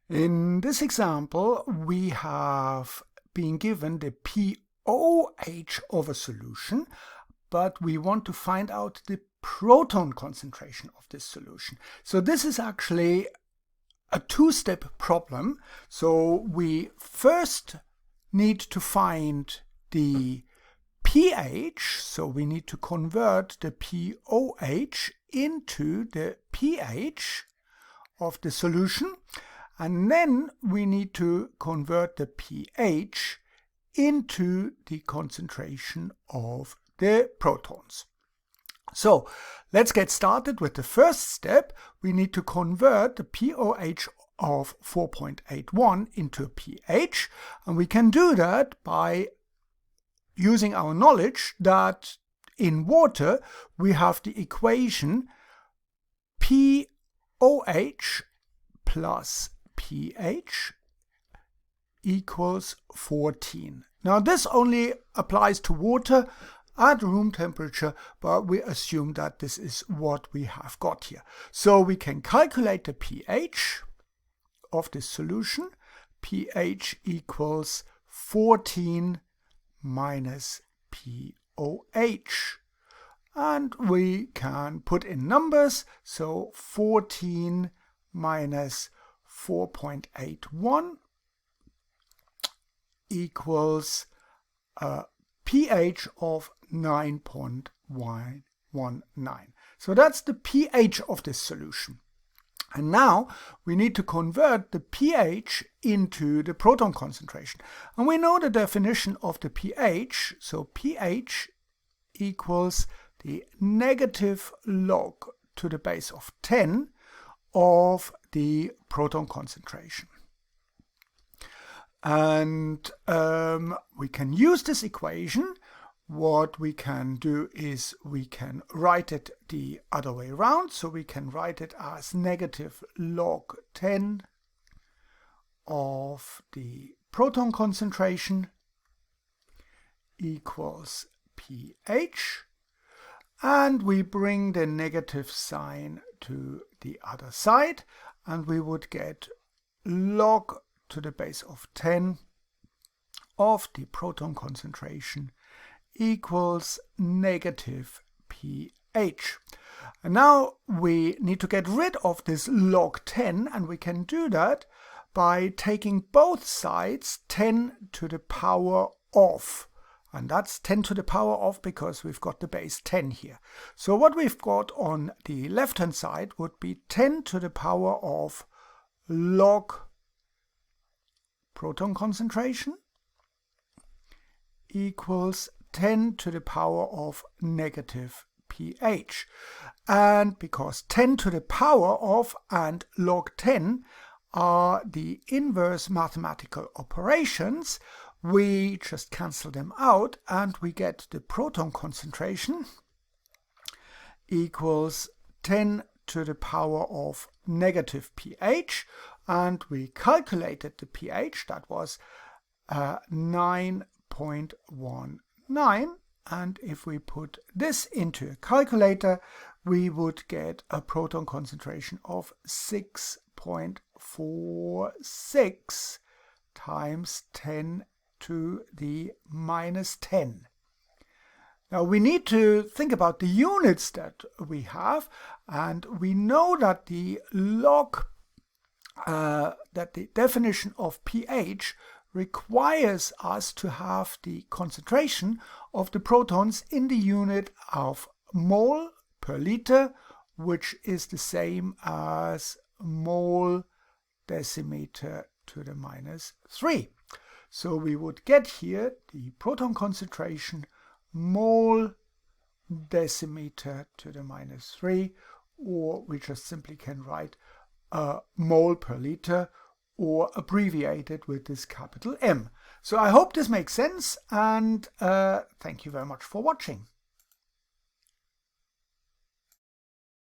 In this example, we have been given the pOH of a solution, but we want to find out the proton concentration of this solution. So this is actually a two-step problem. So we first need to find the pH, so we need to convert the pOH into the pH of the solution, and then we need to convert the pH into the concentration of the protons. So let's get started with the first step. We need to convert the pOH of 4.81 into pH, and we can do that by using our knowledge that in water we have the equation pOH plus pH equals 14. Now this only applies to water at room temperature, but we assume that this is what we have got here. So we can calculate the pH of this solution. pH equals 14 minus pOH. And we can put in numbers, so 14 minus 4.81 equals a pH of 9.119. So that's the pH of this solution. And now we need to convert the pH into the proton concentration. And we know the definition of the pH, so pH equals the negative log to the base of 10 of the proton concentration. And we can use this equation. What we can do is we can write it the other way around. So we can write it as negative log 10 of the proton concentration equals pH. And we bring the negative sign to the other side, and we would get log to the base of 10 of the proton concentration equals negative pH. And now we need to get rid of this log 10, and we can do that by taking both sides 10 to the power of. And that's 10 to the power of because we've got the base 10 here. So what we've got on the left-hand side would be 10 to the power of log proton concentration equals 10 to the power of negative pH. And because 10 to the power of and log 10 are the inverse mathematical operations, we just cancel them out and we get the proton concentration equals 10 to the power of negative pH, and we calculated the pH, that was 9.19, and if we put this into a calculator we would get a proton concentration of 6.46 times 10 to the minus 10. Now we need to think about the units that we have, and we know that the definition of pH requires us to have the concentration of the protons in the unit of mole per liter, which is the same as mole decimeter to the minus 3. So we would get here the proton concentration mole decimeter to the minus 3, or we just simply can write mole per liter, or abbreviated with this capital M. So I hope this makes sense, and thank you very much for watching.